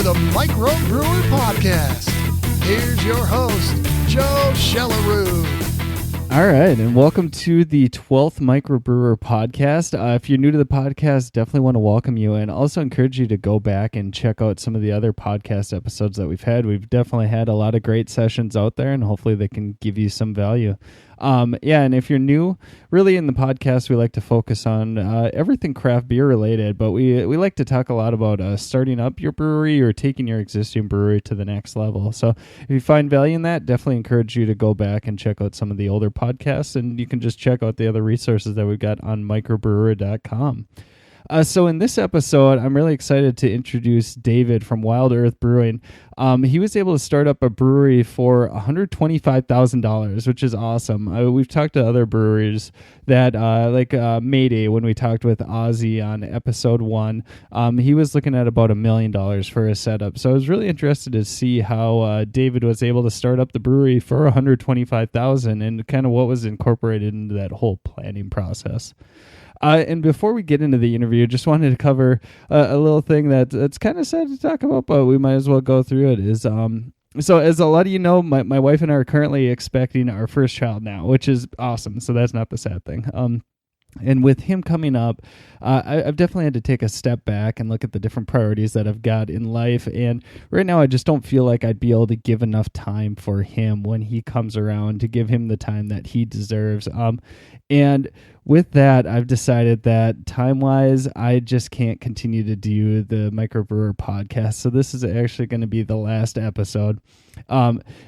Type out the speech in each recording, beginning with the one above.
the MicroBrewr podcast. Here's your host, Joe Shellaroo. All right, and welcome to the 12th MicroBrewr podcast. If you're new to the podcast, definitely want to welcome you and also encourage you to go back and check out some of the other podcast episodes that we've had. We've definitely had a lot of great sessions out there, and hopefully they can give you some value. And if you're new, really in the podcast, we like to focus on everything craft beer related, but we like to talk a lot about starting up your brewery or taking your existing brewery to the next level. So if you find value in that, definitely encourage you to go back and check out some of the older podcasts, and you can just check out the other resources that we've got on microbrewery.com. So in this episode, I'm really excited to introduce David from Wild Earth Brewing. He was able to start up a brewery for $125,000, which is awesome. We've talked to other breweries that, like Mayday, when we talked with Ozzy on episode 1, he was looking at about $1 million for a setup. So I was really interested to see how David was able to start up the brewery for $125,000 and kind of what was incorporated into that whole planning process. And before we get into the interview, just wanted to cover a little thing that's kind of sad to talk about, but we might as well go through it. So as a lot of you know, my wife and I are currently expecting our first child now, which is awesome. So that's not the sad thing. And with him coming up, I've definitely had to take a step back and look at the different priorities that I've got in life. And right now, I just don't feel like I'd be able to give enough time for him when he comes around to give him the time that he deserves. And with that, I've decided that time-wise, I just can't continue to do the MicroBrewr podcast. So this is actually going to be the last episode.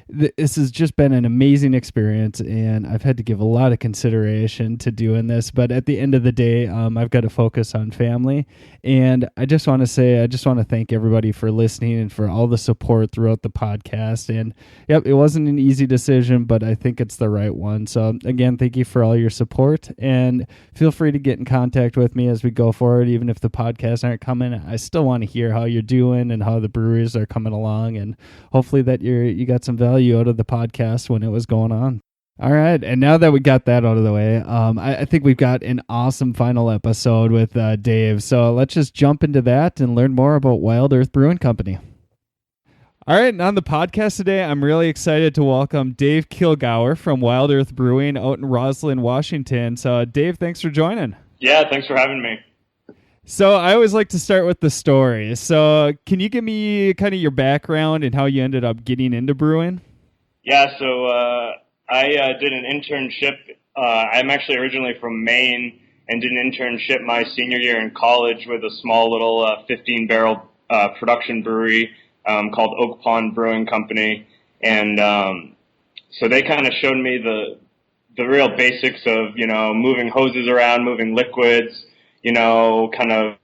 This has just been an amazing experience, and I've had to give a lot of consideration to doing this. But at the end of the day, I've got to focus on family. And I just want to thank everybody for listening and for all the support throughout the podcast. And yep, it wasn't an easy decision, but I think it's the right one. So again, thank you for all your support, and feel free to get in contact with me as we go forward. Even if the podcasts aren't coming, I still want to hear how you're doing and how the breweries are coming along, and hopefully that you got some value out of the podcast when it was going on. All right, and now that we got that out of the way, I think we've got an awesome final episode with Dave. So let's just jump into that and learn more about Wild Earth Brewing Company. All right, and on the podcast today, I'm really excited to welcome Dave Kilgour from Wild Earth Brewing out in Roslyn, Washington. So Dave, thanks for joining. Yeah, thanks for having me. So I always like to start with the story. So can you give me kind of your background and how you ended up getting into brewing? Yeah, so I did an internship. I'm actually originally from Maine and did an internship my senior year in college with a small little 15-barrel production brewery called Oak Pond Brewing Company. And so they kind of showed me the real basics of, moving hoses around, moving liquids, kind of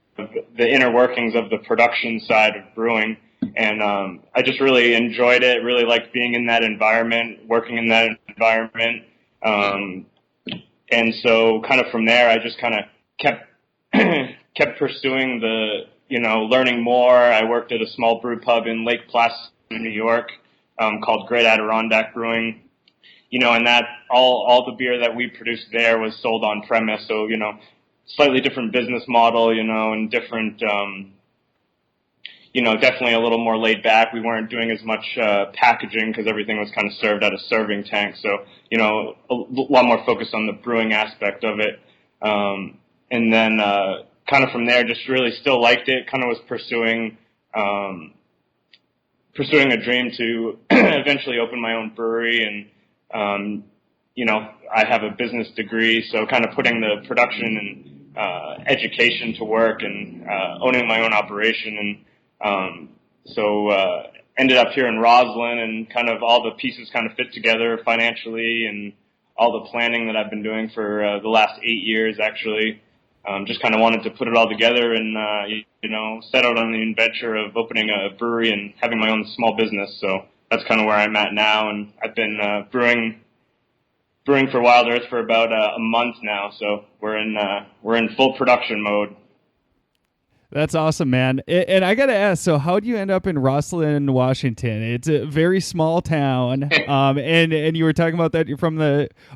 the inner workings of the production side of brewing. And I just really enjoyed it, really liked being in that environment, working in that environment. And so kind of from there, I just kind of kept pursuing learning more. I worked at a small brew pub in Lake Placid, New York, called Great Adirondack Brewing. And that all the beer that we produced there was sold on premise. So, slightly different business model, and different, definitely a little more laid back. We weren't doing as much packaging because everything was kind of served out of serving tanks. So, a lot more focus on the brewing aspect of it. And then kind of from there, just really still liked it, kind of was pursuing a dream to eventually open my own brewery. And, I have a business degree, so kind of putting the production and education to work and owning my own operation. And so ended up here in Roslyn, and kind of all the pieces kind of fit together financially, and all the planning that I've been doing for the last 8 years, actually. Just kind of wanted to put it all together and, set out on the adventure of opening a brewery and having my own small business. So that's kind of where I'm at now. And I've been brewing for Wild Earth for about a month now. So we're in full production mode. That's awesome, man. And I got to ask, so how do you end up in Roslyn, Washington? It's a very small town. And you were talking about that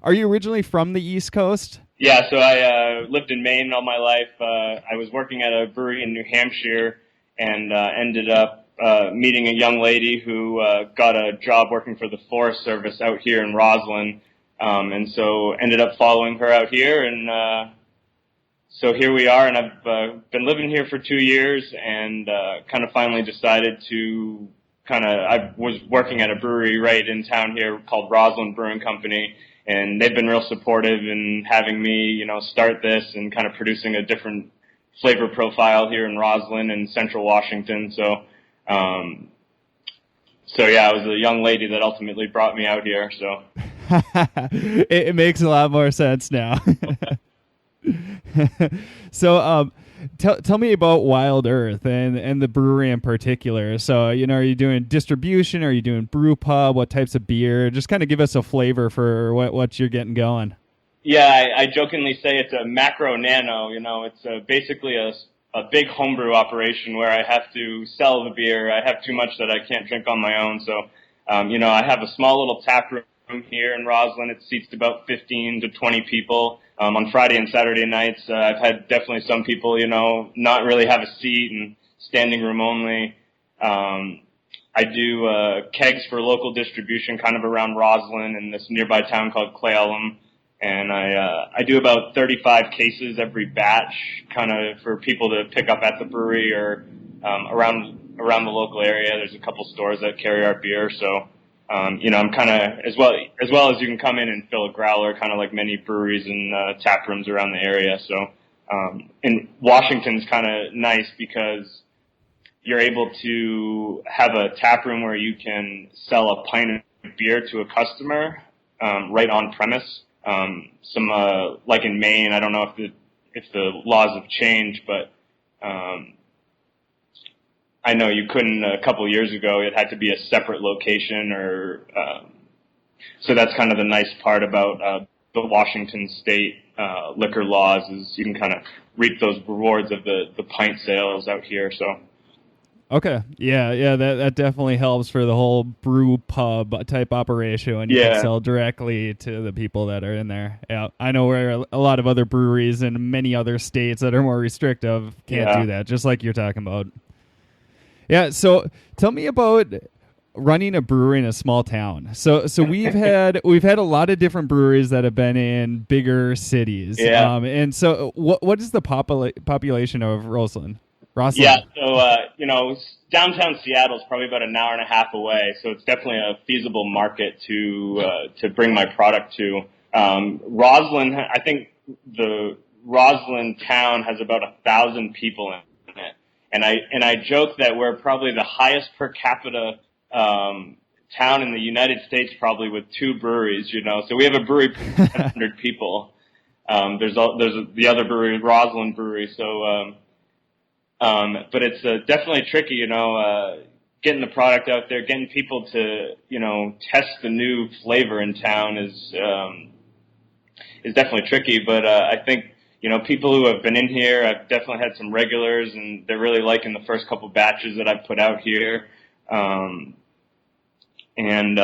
are you originally from the East Coast? Yeah, so I lived in Maine all my life. I was working at a brewery in New Hampshire and ended up meeting a young lady who got a job working for the Forest Service out here in Roslyn, and so ended up following her out here, and so here we are. And I've been living here for 2 years, and kind of finally decided to I was working at a brewery right in town here called Roslyn Brewing Company, and they've been real supportive in having me, start this and kind of producing a different flavor profile here in Roslyn and Central Washington. So yeah, it was a young lady that ultimately brought me out here. So it makes a lot more sense now. So, tell me about Wild Earth and the brewery in particular. So, are you doing distribution? Are you doing brew pub? What types of beer? Just kind of give us a flavor for what you're getting going. Yeah, I jokingly say it's a macro nano. It's basically a big homebrew operation where I have to sell the beer. I have too much that I can't drink on my own. So, I have a small little tap room here in Roslyn. It seats about 15 to 20 people. On Friday and Saturday nights, I've had definitely some people, not really have a seat and standing room only. I do kegs for local distribution kind of around Roslyn and this nearby town called Cle Elum. And I do about 35 cases every batch kind of for people to pick up at the brewery or around the local area. There's a couple stores that carry our beer, so I'm kind of, as well as you can come in and fill a growler, kind of like many breweries and tap rooms around the area. So, and Washington's kind of nice because you're able to have a tap room where you can sell a pint of beer to a customer right on premise. Like in Maine, I don't know if the laws have changed, but I know you couldn't a couple of years ago. It had to be a separate location, so that's kind of the nice part about the Washington state liquor laws is you can kind of reap those rewards of the pint sales out here. So. Okay, yeah, that definitely helps for the whole brew pub type operation when you can sell directly to the people that are in there. Yeah, I know where a lot of other breweries in many other states that are more restrictive can't do that, just like you're talking about. Yeah, so tell me about running a brewery in a small town. So we've had a lot of different breweries that have been in bigger cities. Yeah. And so what is the population of Roslyn? Yeah, so downtown Seattle is probably about an hour and a half away, so it's definitely a feasible market to bring my product to. Roslyn, I think the Roslyn town has about 1,000 people in it. And I joke that we're probably the highest per capita town in the United States, probably with 2 breweries. So we have a brewery for 100 people. There's the other brewery, Roslyn Brewery. So, but it's definitely tricky, getting the product out there, getting people to test the new flavor in town is definitely tricky. But I think. People who have been in here, I've definitely had some regulars, and they're really liking the first couple batches that I've put out here. And trying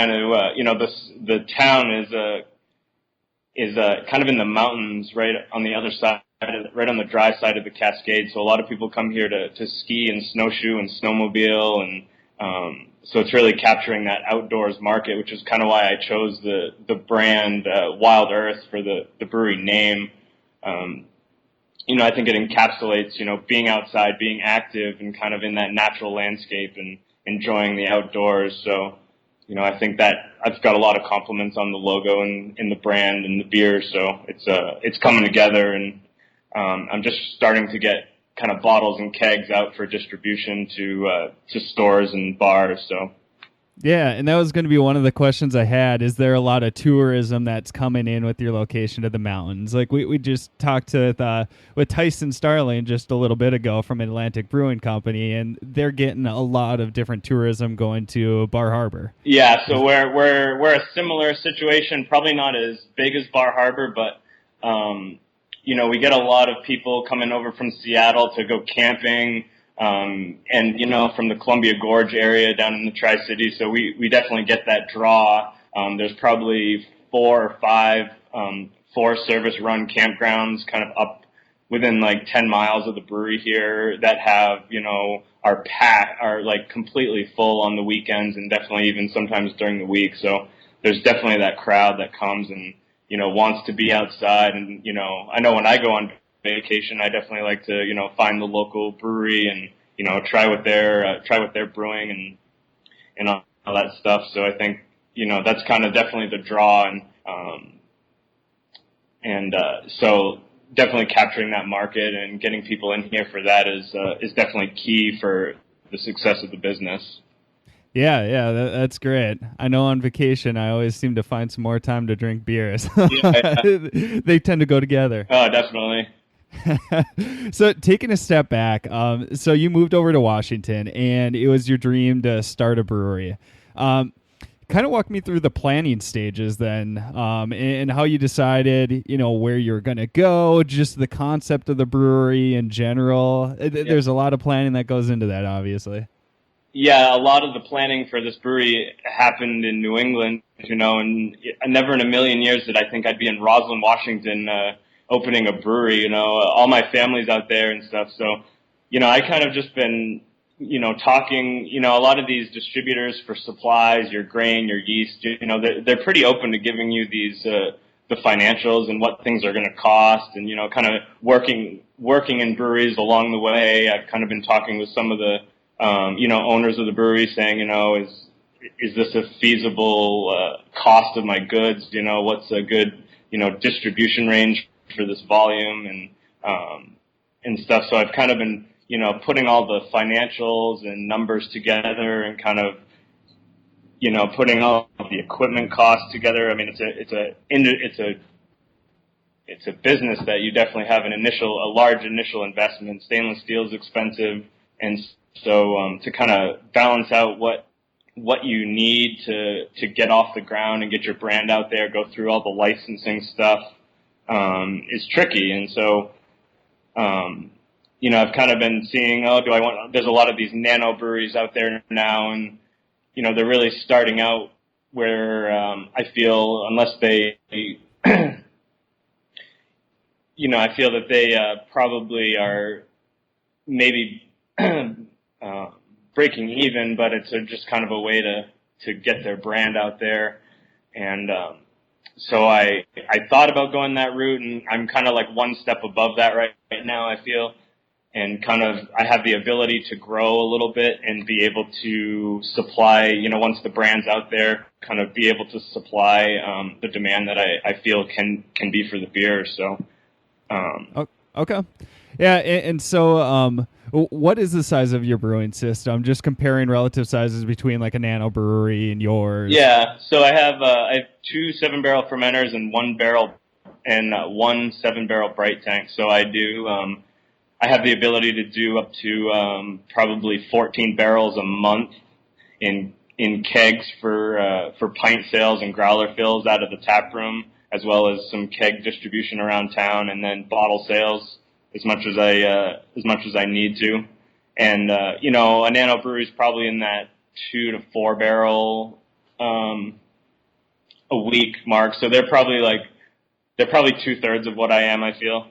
to, the town is kind of in the mountains, right on the other side, right on the dry side of the Cascade. So a lot of people come here to ski and snowshoe and snowmobile, and so it's really capturing that outdoors market, which is kind of why I chose the brand Wild Earth for the brewery name. I think it encapsulates, being outside, being active, and kind of in that natural landscape and enjoying the outdoors. So, I think that I've got a lot of compliments on the logo and in the brand and the beer. So it's coming together, and I'm just starting to get kind of bottles and kegs out for distribution to stores and bars. So yeah, and that was going to be one of the questions I had. Is there a lot of tourism that's coming in with your location to the mountains? Like we just talked with Tyson Starling just a little bit ago from Atlantic Brewing Company, and they're getting a lot of different tourism going to Bar Harbor. Yeah, so we're a similar situation, probably not as big as Bar Harbor, but we get a lot of people coming over from Seattle to go camping, and, from the Columbia Gorge area down in the Tri-Cities. So we definitely get that draw. There's probably 4 or 5 Forest Service run campgrounds kind of within like 10 miles of the brewery here that have, are like completely full on the weekends and definitely even sometimes during the week. So there's definitely that crowd that comes and, wants to be outside. And, I know when I go on vacation, I definitely like to, find the local brewery and, try what they're brewing and all that stuff. So I think, that's kind of definitely the draw. So definitely capturing that market and getting people in here for that is definitely key for the success of the business. Yeah, that's great. I know on vacation I always seem to find some more time to drink beers. Yeah. They tend to go together. Oh, definitely. So taking a step back, so you moved over to Washington and it was your dream to start a brewery. Kind of walk me through the planning stages then, and how you decided, where you're going to go, just the concept of the brewery in general. There's a lot of planning that goes into that, obviously. Yeah, a lot of the planning for this brewery happened in New England, and never in a million years did I think I'd be in Roslyn, Washington, opening a brewery. All my family's out there and stuff. So, I kind of just been, talking, a lot of these distributors for supplies, your grain, your yeast, they're pretty open to giving you these, the financials and what things are going to cost and, kind of working in breweries along the way. I've kind of been talking with some of the, owners of the brewery saying, is this a feasible, cost of my goods? What's a good, distribution range for this volume and stuff. So I've kind of been, putting all the financials and numbers together and kind of, putting all the equipment costs together. I mean, it's a business that you definitely have a large initial investment. Stainless steel is expensive. And so, to kind of balance out what you need to get off the ground and get your brand out there, go through all the licensing stuff, is tricky. And so, I've kind of been seeing, there's a lot of these Nanobreweries out there now, and, they're really starting out where, I feel, unless they, I feel that they, probably are maybe, breaking even, but it's just kind of a way to get their brand out there. And, so I thought about going that route, and I'm kind of like one step above that right now, I feel. And kind of, I have the ability to grow a little bit and be able to supply, once the brand's out there, kind of be able to supply the demand that I feel can be for the beer. So, okay. Yeah, and so what is the size of your brewing system? Just comparing relative sizes between like a Nanobrewery and yours. Yeah, so I have 2 7-barrel fermenters and 1 barrel and 1 7-barrel bright tank. So I do I have the ability to do up to probably 14 barrels a month in kegs for pint sales and growler fills out of the tap room, as well as some keg distribution around town, and then bottle sales as much as I need to. And a Nanobrewery is probably in that 2 to 4 barrel a week mark. So they're probably 2/3 of what I am, I feel.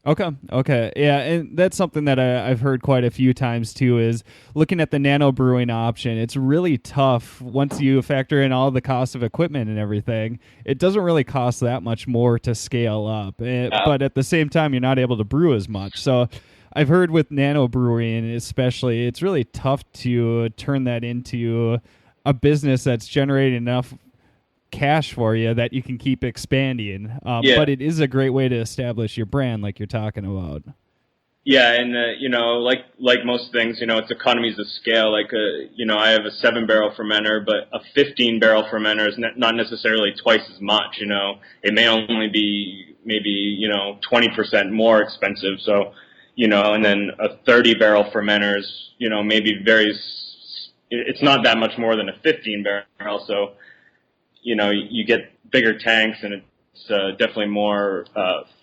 Okay. Yeah, and that's something that I've heard quite a few times too, is looking at the nano brewing option. It's really tough once you factor in all the cost of equipment and everything. It doesn't really cost that much more to scale up, but at the same time, you're not able to brew as much. So I've heard with nano brewing especially, it's really tough to turn that into a business that's generating enough cash for you that you can keep expanding, but it is a great way to establish your brand like you're talking about. Yeah, and like most things, it's economies of scale. Like I have a 7-barrel fermenter, but a 15-barrel fermenter is not necessarily twice as much. It may only be maybe 20% more expensive. So and then a 30-barrel fermenter is maybe it's not that much more than a 15-barrel. So you get bigger tanks, and it's definitely more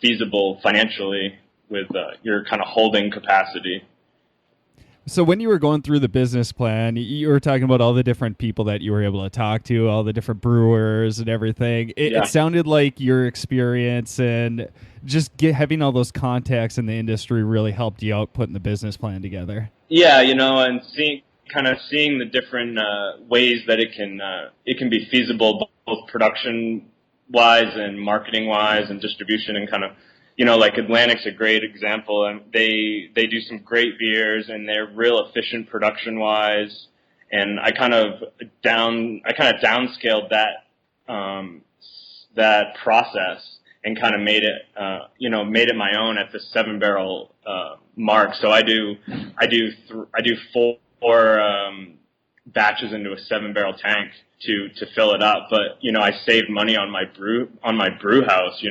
feasible financially with your kind of holding capacity. So when you were going through the business plan, you were talking about all the different people that you were able to talk to, all the different brewers and everything. It sounded like your experience and just having all those contacts in the industry really helped you out putting the business plan together. Yeah, and seeing the different ways that it can be feasible, both production wise and marketing wise and distribution, and kind of, like Atlantic's a great example, and they do some great beers and they're real efficient production wise, and I kind of downscaled that process and kind of made it my own at the 7-barrel mark. So I do 4 batches into a 7-barrel tank to fill it up, but I saved money on my brew house,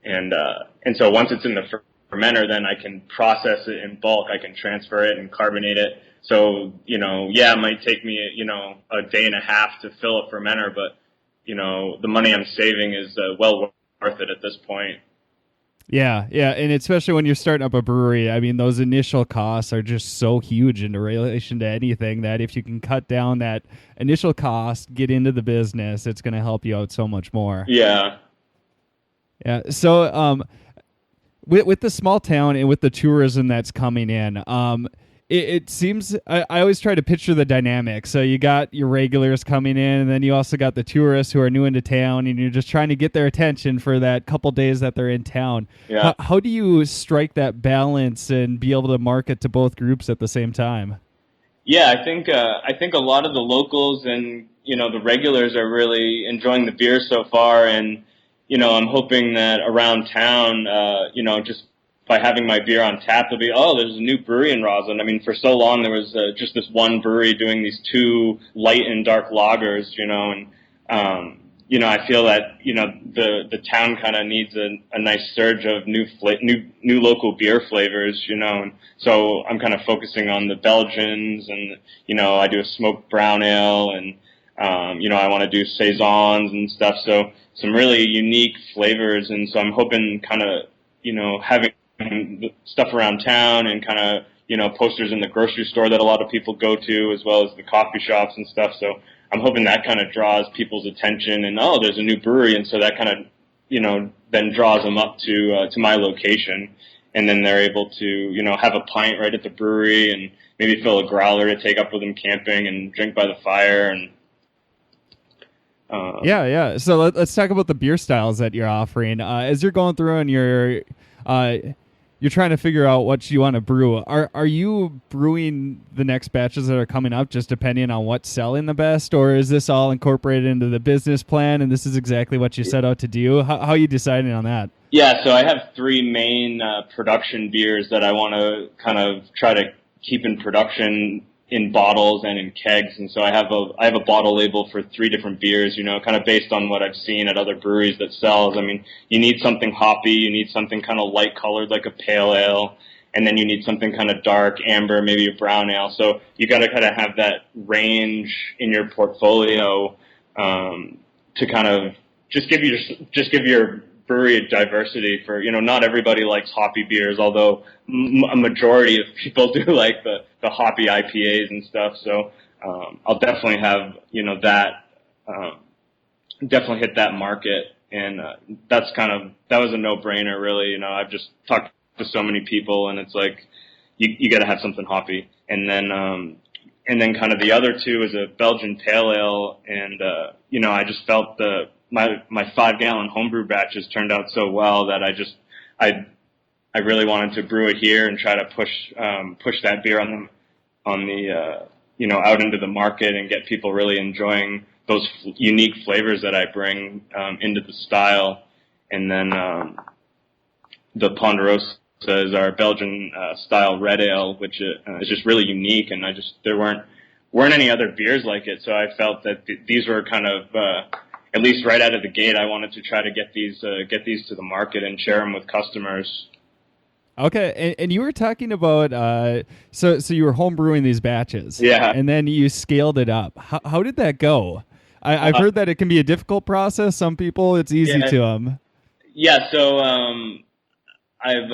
and so once it's in the fermenter, then I can process it in bulk. I can transfer it and carbonate it. So it might take me a day and a half to fill a fermenter, but the money I'm saving is well worth it at this point. Yeah, and especially when you're starting up a brewery, I mean, those initial costs are just so huge in relation to anything that if you can cut down that initial cost, get into the business, it's going to help you out so much more. Yeah. Yeah. So, with the small town and with the tourism that's coming in, it seems I always try to picture the dynamic. So you got your regulars coming in, and then you also got the tourists who are new into town, and you're just trying to get their attention for that couple days that they're in town. Yeah. How do you strike that balance and be able to market to both groups at the same time? Yeah, I think a lot of the locals and the regulars are really enjoying the beer so far, and I'm hoping that around town, just by having my beer on tap, they'll be, there's a new brewery in Roslyn. I mean, for so long there was just this one brewery doing these 2 light and dark lagers, and I feel that the town kind of needs a nice surge of new local beer flavors, and so I'm kind of focusing on the Belgians, and I do a smoked brown ale, and I want to do saisons and stuff, so some really unique flavors, and so I'm hoping kind of having stuff around town and kind of, posters in the grocery store that a lot of people go to, as well as the coffee shops and stuff. So I'm hoping that kind of draws people's attention, and, there's a new brewery. And so that kind of, then draws them up to my location. And then they're able to, have a pint right at the brewery and maybe fill a growler to take up with them camping and drink by the fire. And yeah. So let's talk about the beer styles that you're offering. As you're going through and you're trying to figure out what you want to brew. Are you brewing the next batches that are coming up just depending on what's selling the best, or is this all incorporated into the business plan and this is exactly what you set out to do? How are you deciding on that? Yeah, so I have 3 main production beers that I want to kind of try to keep in production in bottles and in kegs, and so I have a bottle label for 3 different beers, kind of based on what I've seen at other breweries that sells. I mean, you need something hoppy, you need something kind of light colored like a pale ale, and then you need something kind of dark, amber, maybe a brown ale. So you got to kind of have that range in your portfolio to kind of just give your brewery a diversity for, not everybody likes hoppy beers, although a majority of people do like the hoppy IPAs and stuff. So I'll definitely have, definitely hit that market. And that was a no-brainer, really. I've just talked to so many people, and it's like, you got to have something hoppy. And then kind of the other 2 is a Belgian pale ale. And, I just felt my 5-gallon homebrew batches turned out so well that I really wanted to brew it here and try to push that beer on the out into the market and get people really enjoying those unique flavors that I bring into the style. And then the Ponderosa is our Belgian style red ale, which is just really unique, and there weren't any other beers like it, so I felt that these were kind of at least right out of the gate, I wanted to try to get these to the market and share them with customers. Okay, and you were talking about so you were home brewing these batches, yeah, and then you scaled it up. How did that go? I've heard that it can be a difficult process. Some people, it's easy to them. Yeah, so I've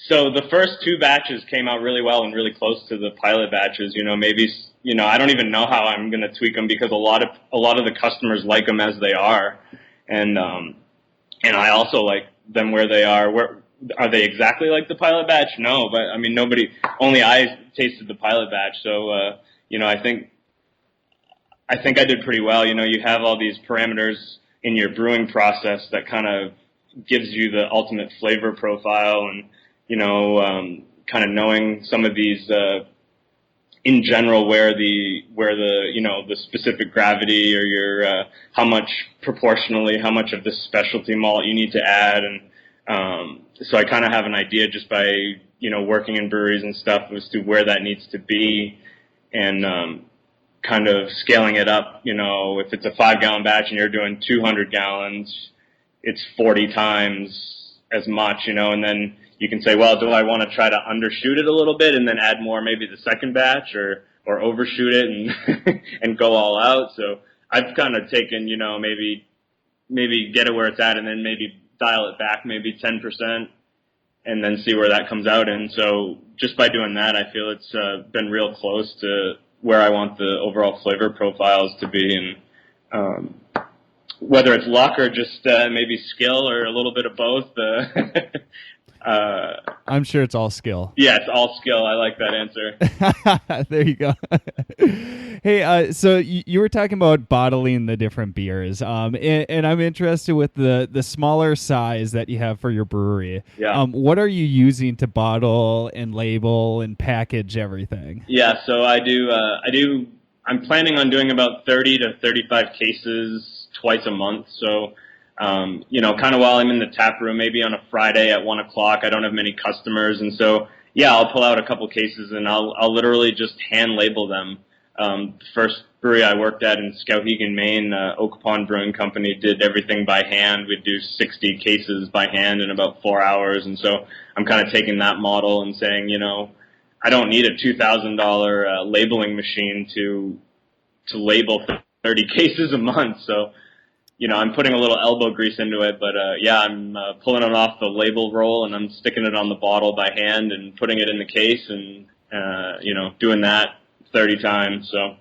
So the first 2 batches came out really well and really close to the pilot batches. Maybe, I don't even know how I'm going to tweak them because a lot of the customers like them as they are. And I also like them where they are. Are they exactly like the pilot batch? No, but I mean, only I tasted the pilot batch. So, I think I did pretty well. You have all these parameters in your brewing process that kind of gives you the ultimate flavor profile, and kind of knowing some of these in general where the the specific gravity or your how much of the specialty malt you need to add, and so I kind of have an idea just by working in breweries and stuff as to where that needs to be, and kind of scaling it up. If it's a 5-gallon batch and you're doing 200 gallons, it's 40 times as much, and then you can say, well, do I want to try to undershoot it a little bit and then add more maybe the second batch, or overshoot it and and go all out? So I've kind of taken, maybe get it where it's at and then maybe dial it back maybe 10% and then see where that comes out in. So just by doing that, I feel it's been real close to where I want the overall flavor profiles to be. And whether it's luck or just maybe skill or a little bit of both, I'm sure it's all skill. Yeah, it's all skill. I like that answer. There you go. Hey, so you were talking about bottling the different beers, and I'm interested with the smaller size that you have for your brewery. Yeah. What are you using to bottle and label and package everything? Yeah, so I'm planning on doing about 30 to 35 cases twice a month. So kind of while I'm in the tap room, maybe on a Friday at 1:00, I don't have many customers. And so, yeah, I'll pull out a couple cases and I'll literally just hand label them. The first brewery I worked at in Skowhegan, Maine, Oak Pond Brewing Company, did everything by hand. We'd do 60 cases by hand in about 4 hours. And so I'm kind of taking that model and saying, I don't need a $2,000 labeling machine to label 30 cases a month. So, I'm putting a little elbow grease into it, but I'm pulling it off the label roll and I'm sticking it on the bottle by hand and putting it in the case and, doing that 30 times. So.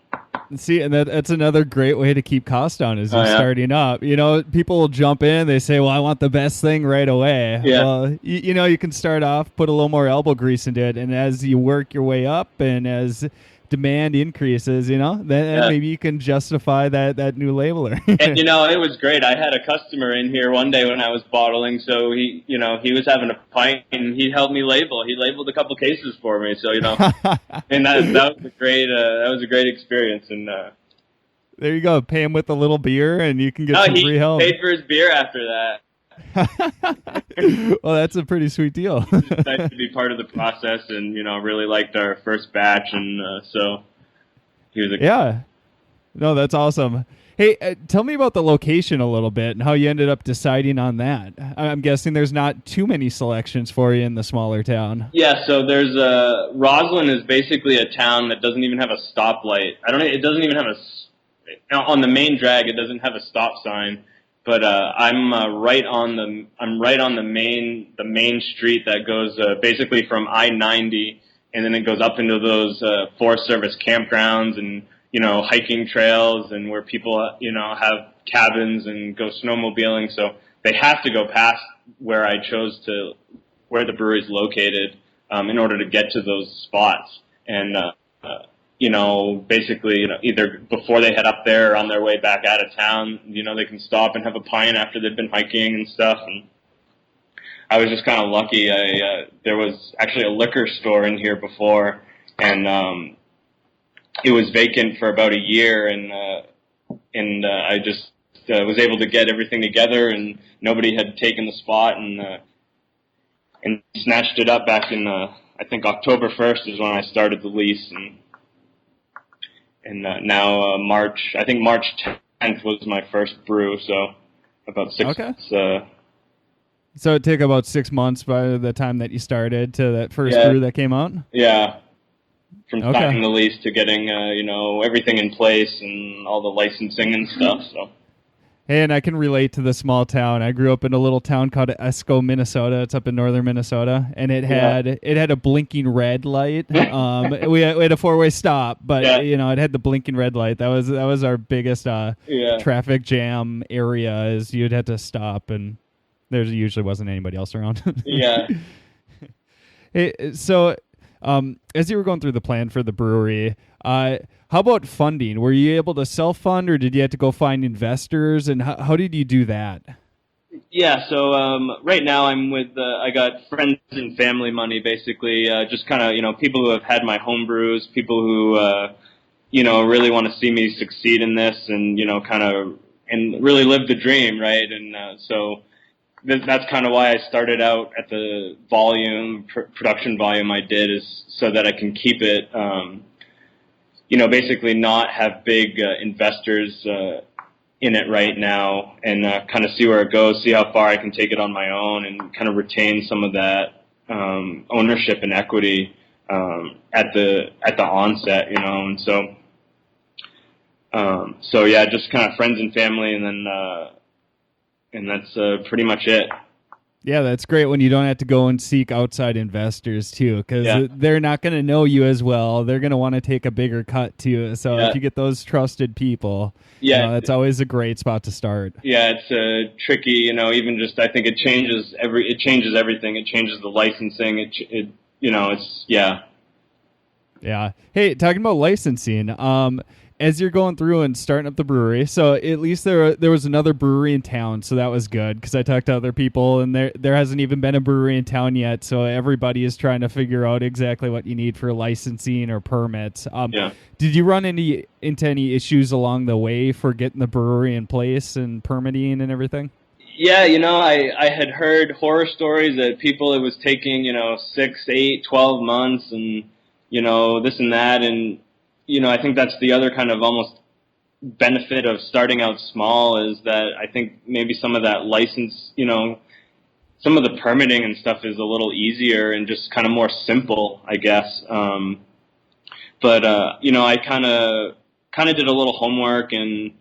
See, and that's another great way to keep costs down as you're starting up. People will jump in, they say, well, I want the best thing right away. Yeah. Well, you can start off, put a little more elbow grease into it, and as you work your way up and as demand increases, then maybe you can justify that new labeler. And it was great. I had a customer in here one day when I was bottling, so he was having a pint and he helped me label. He labeled a couple cases for me, so and that was a great experience. And there you go. Pay him with a little beer, and you can get some free help. He paid for his beer after that. Well, that's a pretty sweet deal. It's nice to be part of the process, and really liked our first batch, and so he was. No, that's awesome. Hey, tell me about the location a little bit and how you ended up deciding on that. I'm guessing there's not too many selections for you in the smaller town. Yeah, so there's Roslyn is basically a town that doesn't even have a stoplight. It doesn't even have on the main drag. It doesn't have a stop sign. But I'm right on the main street that goes basically from I-90, and then it goes up into those Forest Service campgrounds and hiking trails, and where people have cabins and go snowmobiling. So they have to go past where I chose where the brewery is located in order to get to those spots. And basically, either before they head up there or on their way back out of town, they can stop and have a pint after they've been hiking and stuff. And I was just kind of lucky. There was actually a liquor store in here before, and it was vacant for about a year, and I just was able to get everything together, and nobody had taken the spot, and snatched it up back in I think October 1st is when I started the lease, and now March 10th was my first brew, so about 6 months. So it took about 6 months by the time that you started to that first brew that came out? Yeah. From signing the lease to getting, everything in place and all the licensing and stuff, so. Hey, and I can relate to the small town. I grew up in a little town called Esco, Minnesota. It's up in northern Minnesota, and it had a blinking red light. We had a 4-way stop, but it had the blinking red light. That was our biggest traffic jam area. Is you'd have to stop, and there usually wasn't anybody else around. Yeah. Hey, so as you were going through the plan for the brewery, how about funding? Were you able to self-fund, or did you have to go find investors? And how did you do that? Yeah, so right now I'm with I got friends and family money, basically, just kind of people who have had my home brews, people who really want to see me succeed in this, and and really live the dream, right? And so that's kind of why I started out at the production volume I did, is so that I can keep it. Basically not have big investors in it right now, and kind of see where it goes, see how far I can take it on my own, and kind of retain some of that ownership and equity at the onset, and so yeah, just kind of friends and family, and that's pretty much it. Yeah, that's great when you don't have to go and seek outside investors too, because they're not going to know you as well. They're going to want to take a bigger cut too. So if you get those trusted people, that's always a great spot to start. Yeah, it's tricky. Even just I think it changes everything. It changes the licensing. Yeah. Hey, talking about licensing, as you're going through and starting up the brewery, so at least there was another brewery in town, so that was good, because I talked to other people, and there hasn't even been a brewery in town yet, so everybody is trying to figure out exactly what you need for licensing or permits. Did you run into any issues along the way for getting the brewery in place and permitting and everything? Yeah, I had heard horror stories that it was taking 6, 8, 12 months, and this and that, and I think that's the other kind of almost benefit of starting out small, is that I think maybe some of that license, some of the permitting and stuff is a little easier and just kind of more simple, I guess. But I kind of did a little homework and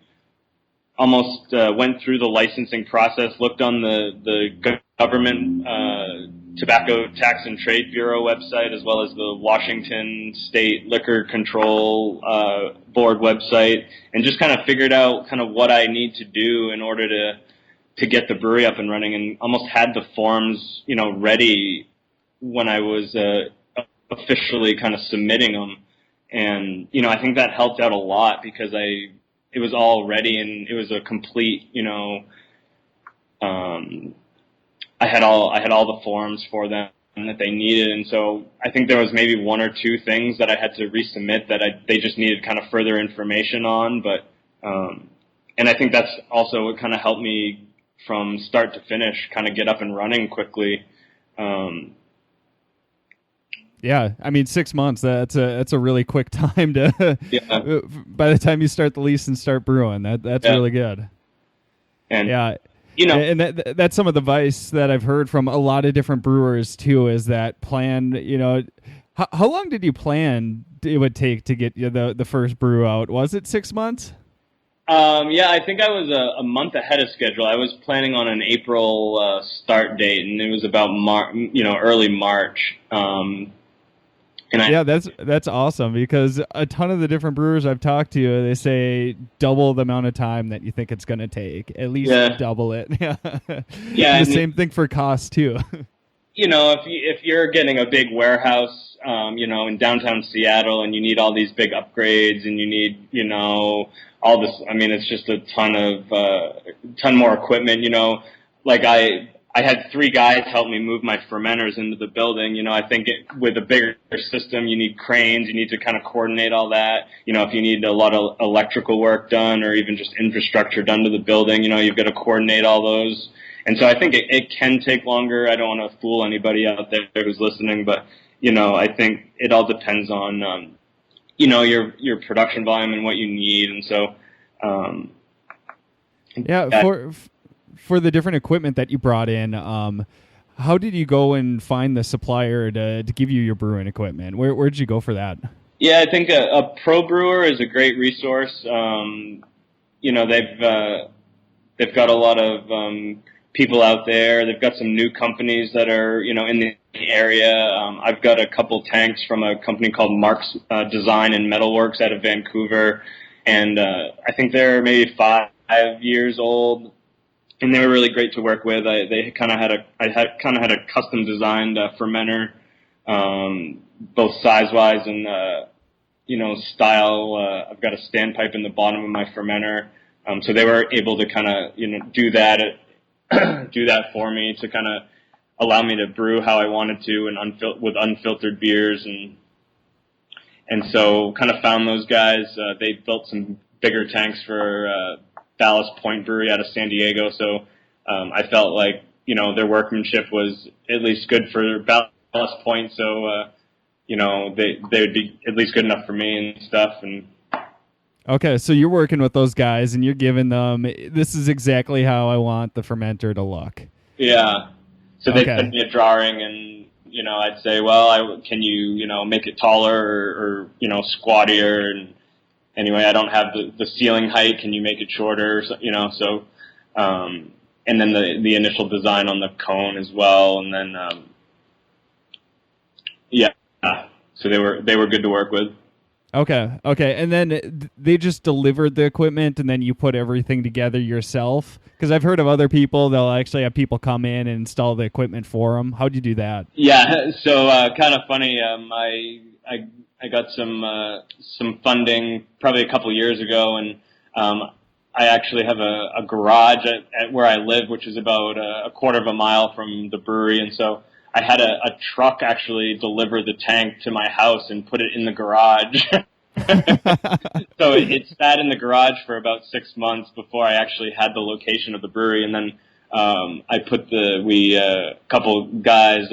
almost went through the licensing process, looked on the government Tobacco Tax and Trade Bureau website, as well as the Washington State Liquor Control Board website, and just kind of figured out kind of what I need to do in order to get the brewery up and running, and almost had the forms, ready when I was officially kind of submitting them. And, I think that helped out a lot, because it was all ready, and it was a complete, I had all the forms for them that they needed, and so I think there was maybe 1 or 2 things that I had to resubmit that they just needed kind of further information on, but and I think that's also what kind of helped me from start to finish kind of get up and running quickly. Yeah, I mean 6 months. That's a really quick time to. By the time you start the lease and start brewing, that's really good. And yeah. And that's some of the advice that I've heard from a lot of different brewers too, is that plan, how long did you plan it would take to get the first brew out? Was it 6 months? I think I was a month ahead of schedule. I was planning on an April start date, and it was about early March. That's awesome, because a ton of the different brewers I've talked to, they say double the amount of time that you think it's going to take. At least double it. The same thing for cost too. If you're getting a big warehouse, in downtown Seattle, and you need all these big upgrades, and you need, all this. I mean, it's just a ton more equipment. Like I had 3 guys help me move my fermenters into the building. I think with a bigger system, you need cranes. You need to kind of coordinate all that. If you need a lot of electrical work done, or even just infrastructure done to the building, you've got to coordinate all those. And so I think it can take longer. I don't want to fool anybody out there who's listening, but, I think it all depends on, your production volume and what you need. And so, for the different equipment that you brought in, how did you go and find the supplier to give you your brewing equipment? Where did you go for that? Yeah, I think a MicroBrewr is a great resource. They've They've got a lot of people out there. They've got some new companies that are, in the area. I've got a couple tanks from a company called Mark's Design and Metalworks out of Vancouver, and I think they're maybe 5 years old, and they were really great to work with. I kind of had a custom designed fermenter, both size wise and style. I've got a standpipe in the bottom of my fermenter, so they were able to kind of do that for me to kind of allow me to brew how I wanted to and with unfiltered beers, and so kind of found those guys. They built some bigger tanks for Ballast Point Brewery out of San Diego, so I felt like their workmanship was at least good for Ballast Point, so they would be at least good enough for me and stuff. And okay, so you're working with those guys and you're giving them, this is exactly how I want the fermenter to look. Yeah. So they send me a drawing, and I'd say, well, can you make it taller or squattier? And anyway, I don't have the ceiling height. Can you make it shorter? So and then the initial design on the cone as well, and then so they were good to work with. Okay, and then they just delivered the equipment, and then you put everything together yourself? Because I've heard of other people, they'll actually have people come in and install the equipment for them. How'd you do that? Yeah, so kind of funny. I got some funding probably a couple years ago, and I actually have a garage at where I live, which is about a quarter of a mile from the brewery, and so I had a truck actually deliver the tank to my house and put it in the garage. So it sat in the garage for about 6 months before I actually had the location of the brewery, and then I put couple guys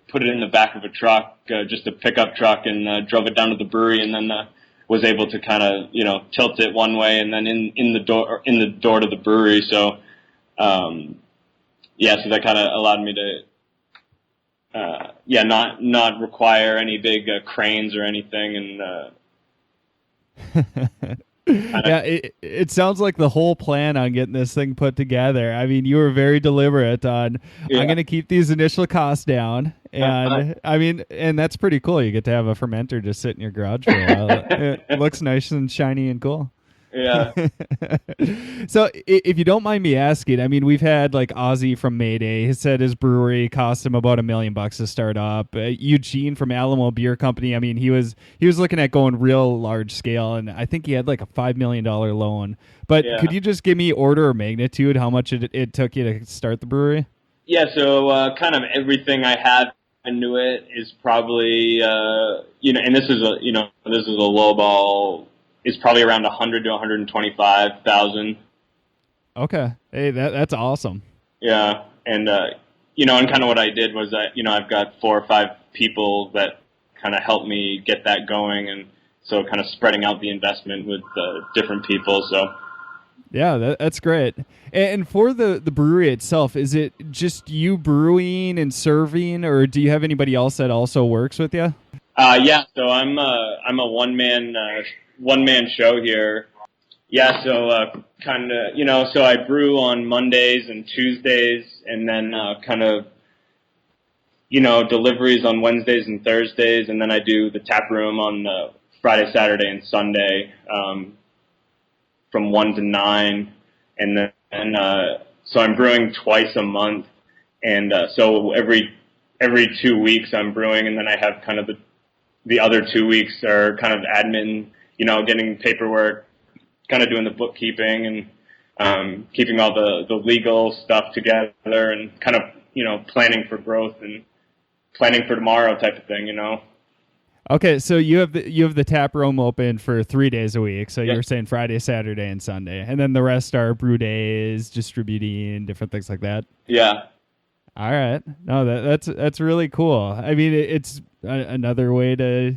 put it in the back of a truck, just a pickup truck, and drove it down to the brewery, and then was able to kind of tilt it one way and then in the door to the brewery. So so that kind of allowed me to not require any big cranes or anything, and yeah, it sounds like the whole plan on getting this thing put together. I mean, you were very deliberate on, I'm going to keep these initial costs down, and and that's pretty cool. You get to have a fermenter just sit in your garage for a while. It looks nice and shiny and cool. Yeah. So if you don't mind me asking, I mean, we've had like Ozzy from Mayday. He said his brewery cost him about $1 million to start up. Eugene from Alamo Beer Company, I mean, he was looking at going real large scale, and I think he had like a $5 million loan. But could you just give me order of magnitude how much it took you to start the brewery? Yeah, so kind of everything I have into it is probably and this is a low ball. Is probably around 100 to 125,000. Okay, hey, that's awesome. Yeah, and and kind of what I did was I've got 4 or 5 people that kind of helped me get that going, and so kind of spreading out the investment with different people. So yeah, that's great. And for the brewery itself, is it just you brewing and serving, or do you have anybody else that also works with you? Yeah, so I'm a one man show here. Yeah, so kind of so I brew on Mondays and Tuesdays, and then kind of deliveries on Wednesdays and Thursdays, and then I do the tap room on Friday, Saturday, and Sunday from 1 to 9, and then so I'm brewing twice a month, and so every 2 weeks I'm brewing, and then I have kind of the other 2 weeks are kind of admin, getting paperwork, kind of doing the bookkeeping, and keeping all the legal stuff together, and kind of planning for growth and planning for tomorrow type of thing. Okay, so you have the tap room open for 3 days a week. So you're saying Friday, Saturday, and Sunday, and then the rest are brew days, distributing, different things like that. Yeah. All right. No, that's really cool. I mean, it's another way to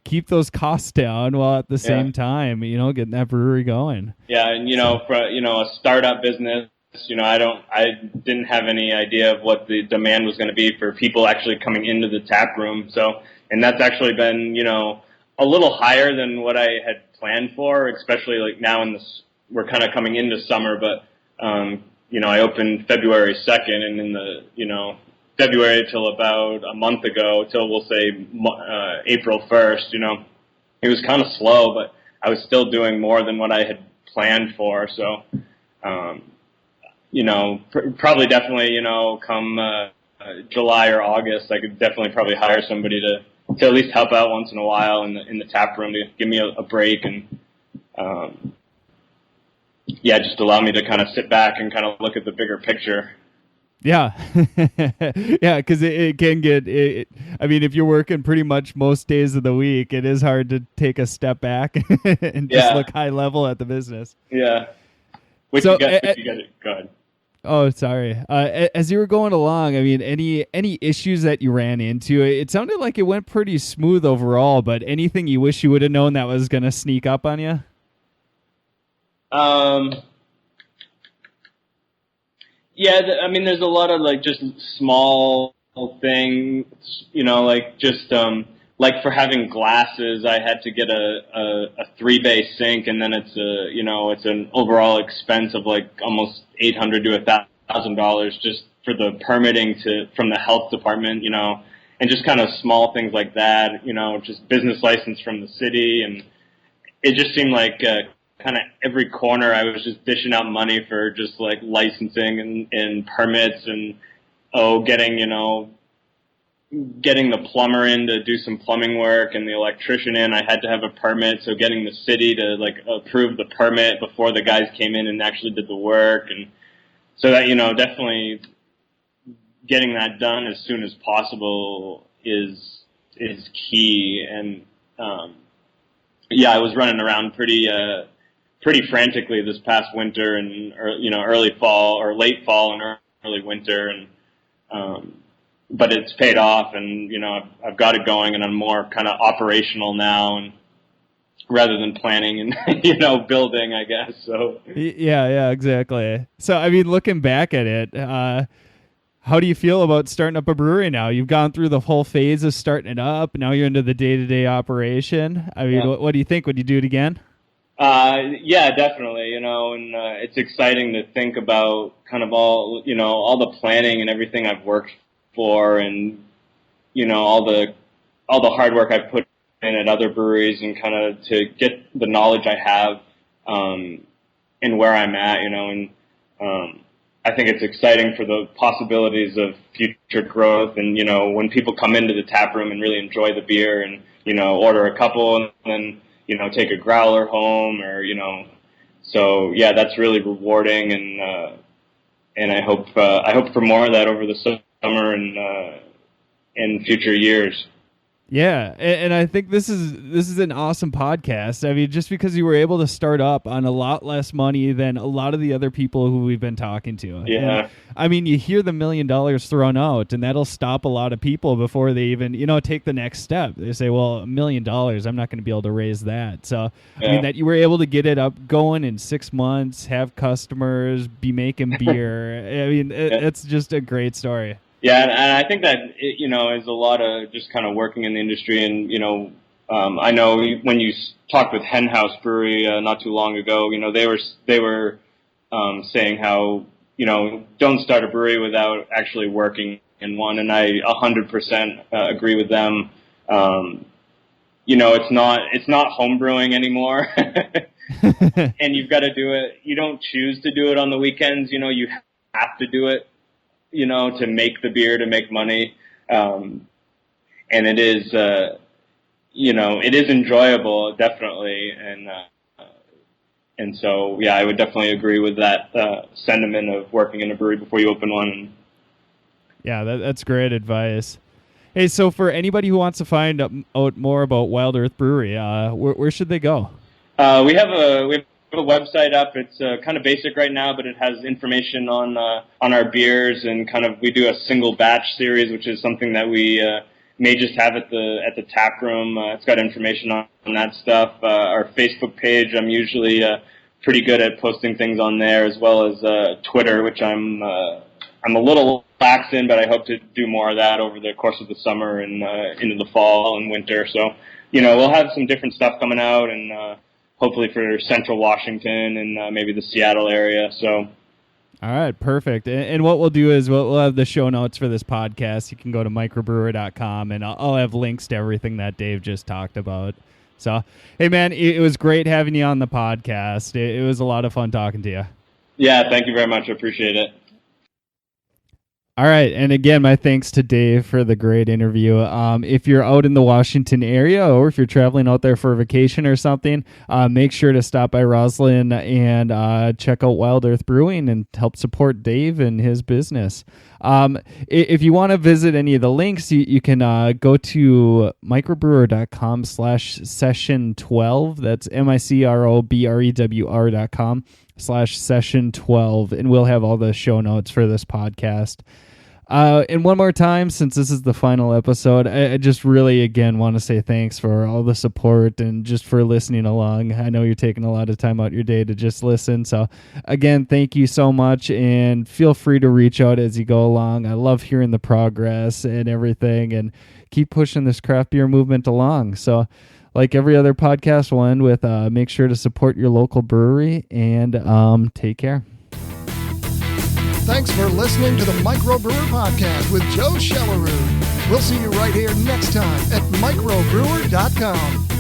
keep those costs down while at the same time, getting that brewery going. Yeah, and for a startup business, I didn't have any idea of what the demand was going to be for people actually coming into the tap room. So, and that's actually been a little higher than what I had planned for, especially like now we're kind of coming into summer, but I opened February 2nd, and in the, February till about a month ago, till we'll say April 1st, it was kind of slow, but I was still doing more than what I had planned for. So, probably definitely, come July or August, I could definitely probably hire somebody to at least help out once in a while in the tap room to give me a break and, just allow me to kind of sit back and kind of look at the bigger picture. Yeah. Yeah, because it can get, I mean, if you're working pretty much most days of the week, it is hard to take a step back and just look high level at the business. Yeah. Go ahead. Oh, sorry. As you were going along, I mean, any issues that you ran into? It sounded like it went pretty smooth overall, but anything you wish you would have known that was going to sneak up on you? Yeah, there's a lot of like just small things, like just like for having glasses, I had to get a 3-bay sink, and then it's an overall expense of like almost $800 to $1,000 just for the permitting from the health department, and just kind of small things like that, just business license from the city, and it just seemed like kind of every corner I was just dishing out money for just like licensing and permits and getting the plumber in to do some plumbing work and the electrician in. I had to have a permit, so getting the city to like approve the permit before the guys came in and actually did the work, and so that definitely getting that done as soon as possible is key. And I was running around pretty frantically this past winter and early fall or late fall and early winter, and but it's paid off, and I've got it going, and I'm more kind of operational now, and rather than planning and building, I guess. So yeah, exactly. So I mean, looking back at it, how do you feel about starting up a brewery now? You've gone through the whole phase of starting it up. Now you're into the day-to-day operation. I mean, what do you think? Would you do it again? Yeah, definitely, and it's exciting to think about kind of all the planning and everything I've worked for, and, all the hard work I've put in at other breweries, and kind of to get the knowledge I have, and where I'm at, and, I think it's exciting for the possibilities of future growth. And, when people come into the tap room and really enjoy the beer and, order a couple and then, take a growler home, or, so yeah, that's really rewarding. And I hope for more of that over the summer and in future years. Yeah, and I think this is an awesome podcast. I mean, just because you were able to start up on a lot less money than a lot of the other people who we've been talking to. Yeah. And, I mean, you hear the $1 million thrown out, and that'll stop a lot of people before they even, take the next step. They say, well, $1 million, I'm not going to be able to raise that. So, yeah. I mean, that you were able to get it up going in 6 months, have customers, be making beer. I mean, it's just a great story. Yeah, and I think that is a lot of just kind of working in the industry, and I know when you talked with Hen House Brewery not too long ago, they were saying how don't start a brewery without actually working in one, and I 100% agree with them. It's not home brewing anymore, and you've got to do it. You don't choose to do it on the weekends. You have to do it. To make the beer, to make money. And it is, it is enjoyable, definitely. And so, yeah, I would definitely agree with that sentiment of working in a brewery before you open one. Yeah, that's great advice. Hey, so for anybody who wants to find out more about Wild Earth Brewery, where should they go? We have a website up. It's kind of basic right now, but it has information on our beers, and kind of we do a single batch series, which is something that we may just have at the tap room. It's got information on that stuff. Our Facebook page, I'm usually pretty good at posting things on there, as well as Twitter, which I'm a little lax in, but I hope to do more of that over the course of the summer and into the fall and winter. So we'll have some different stuff coming out, and hopefully for Central Washington and maybe the Seattle area. So, All right, perfect. And what we'll do is we'll have the show notes for this podcast. You can go to microbrewer.com, and I'll have links to everything that Dave just talked about. So, hey, man, it was great having you on the podcast. It was a lot of fun talking to you. Yeah, thank you very much. I appreciate it. All right. And again, my thanks to Dave for the great interview. If you're out in the Washington area or if you're traveling out there for a vacation or something, make sure to stop by Roslyn and check out Wild Earth Brewing and help support Dave and his business. If you want to visit any of the links, you can go to microbrewer.com/session12. That's microbrewer.com/session12. And we'll have all the show notes for this podcast. And one more time, since this is the final episode, I just really, again, want to say thanks for all the support and just for listening along. I know you're taking a lot of time out your day to just listen. So, again, thank you so much, and feel free to reach out as you go along. I love hearing the progress and everything, and keep pushing this craft beer movement along. So, like every other podcast, we'll end with make sure to support your local brewery, and take care. Thanks for listening to the MicroBrewr Podcast with Joe Shelleroo. We'll see you right here next time at microbrewer.com.